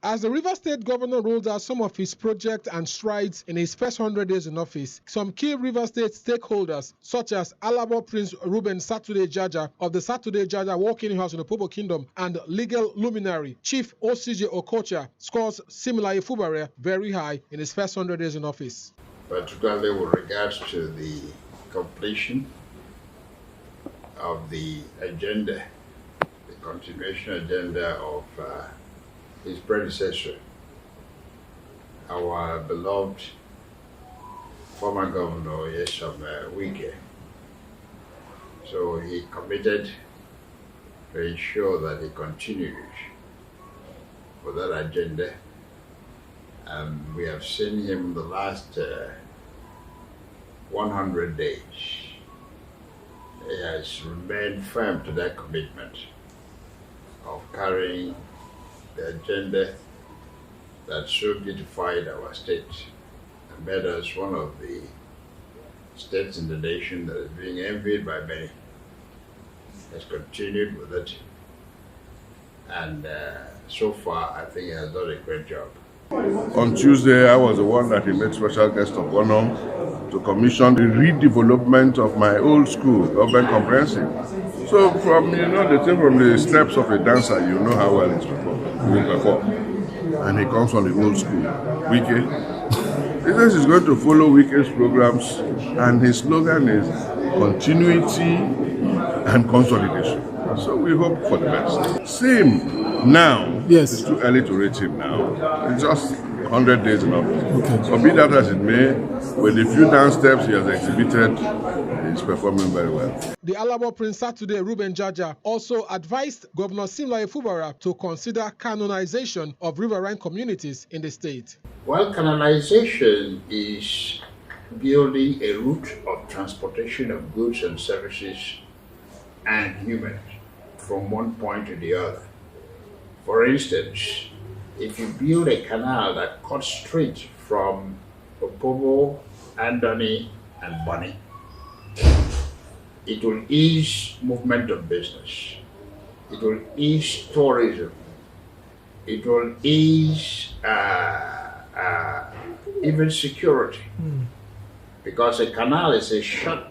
As the Rivers State Governor rolled out some of his projects and strides in his first 100 days in office, some key Rivers State stakeholders, such as Alabo Prince Reuben Saturday Jaja of the Saturday Jaja Walking House in the Popo Kingdom and legal luminary Chief OCJ Okocha, scores similar Ifubare very high in his first 100 days in office. Particularly with regards to the completion of the agenda, the continuation agenda of his predecessor, our beloved former governor, Wike. So he committed to ensure that he continues with that agenda. And we have seen him the last 100 days. He has remained firm to that commitment of carrying the agenda that so beautified our state and made us one of the states in the nation that is being envied by many. Has continued with it, and so far I think he has done a great job. On Tuesday, I was the one that he made special guest of honor to commission the redevelopment of my old school, Reuben Comprehensive. So from, from the steps of a dancer, you know how well he will perform. And he comes from the old school, Wike. He says he's going to follow Wike's programs, and his slogan is continuity and consolidation. So we hope for the best. Same now. Yes. It's too early to rate him now. It's just 100 days in office. Okay. So be that as it may, with the few down steps he has exhibited, he's performing very well. The Alabo Prince Saturday Reuben Jaja also advised Governor Simla Ifubara to consider canonization of riverine communities in the state. Well, canalization is building a route of transportation of goods and services and humans from one point to the other. For instance, if you build a canal that cuts straight from Opobo, Andoni, and Bonny, it will ease movement of business. It will ease tourism. It will ease even security. Because a canal is a short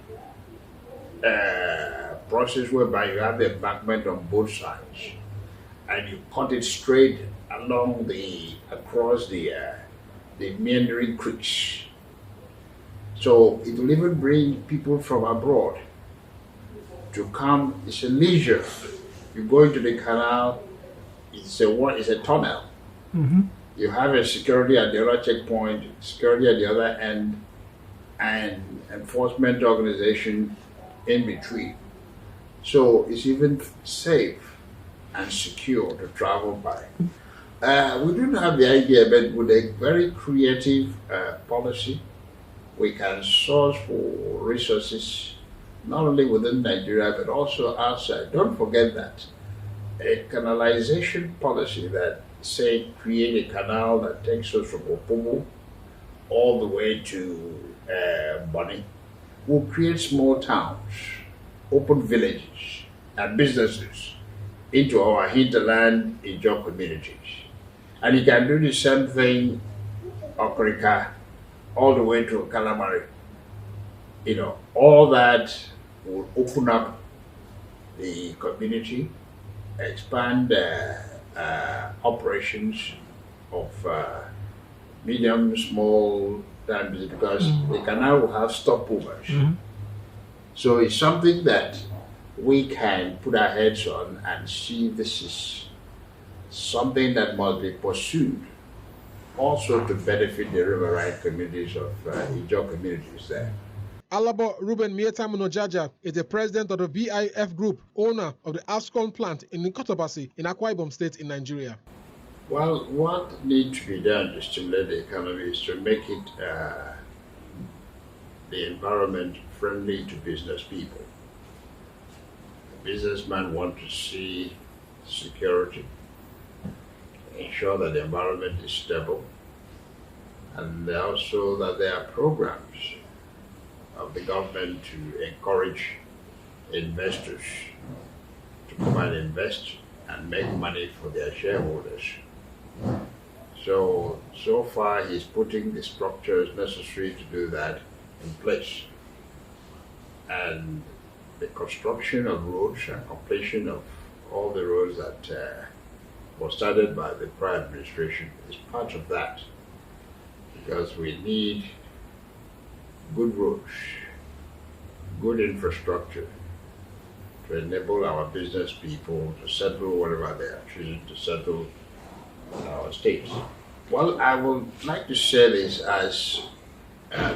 process whereby you have the embankment on both sides and you cut it straight along across the meandering creeks. So it will even bring people from abroad to come. It's a leisure. You go into the canal, it's a tunnel. Mm-hmm. You have a security at the other checkpoint, security at the other end, and enforcement organization in between. So it's even safe and secure to travel by. We don't have the idea, but with a very creative policy, we can source for resources not only within Nigeria but also outside. Don't forget that a canalization policy that, say, create a canal that takes us from Opobo all the way to Bonny will create small towns, open villages, and businesses into our hinterland Ijaw communities. And you can do the same thing, Okocha, all the way to Calamari. All that will open up the community, expand operations of medium, small time business, because the canal will have stopovers. Mm-hmm. So it's something that we can put our heads on and see this is something that must be pursued also to benefit the riverine communities of Ijaw communities there. Alabo Reuben Jaja is the president of the BIF Group, owner of the Ascon plant in Nkotobasi in Akwa Ibom State in Nigeria. Well, what needs to be done to stimulate the economy is to make it the environment friendly to business people. The businessmen want to see security, ensure that the environment is stable, and also that there are programs of the government to encourage investors to come and invest and make money for their shareholders. So far he's putting the structures necessary to do that in place. And the construction of roads and completion of all the roads that was started by the prior administration is part of that. Because we need good roads, good infrastructure to enable our business people to settle whatever they are choosing to settle in our states. Well, I would like to say this as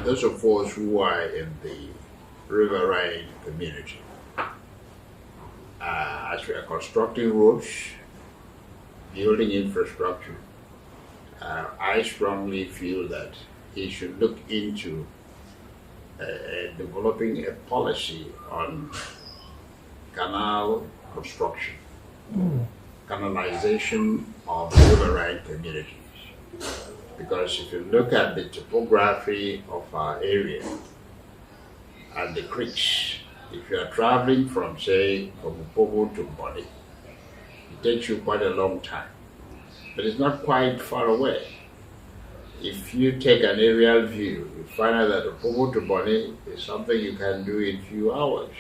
those of us who are in the riverine community. As we are constructing roads, building infrastructure, I strongly feel that he should look into developing a policy on canal construction, canalization of riverine communities. Because if you look at the topography of our area and the creeks, if you are traveling from, say, from Opobo to Bonny, it takes you quite a long time, but it's not quite far away. If you take an aerial view, you find out that Opobo to Bonny is something you can do in a few hours.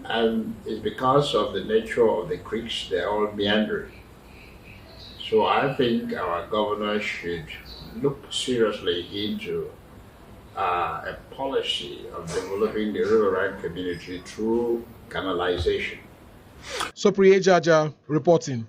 And it's because of the nature of the creeks, they're all meandering. So I think our governor should look seriously into a policy of developing the riverine community through canalization. Jaja reporting.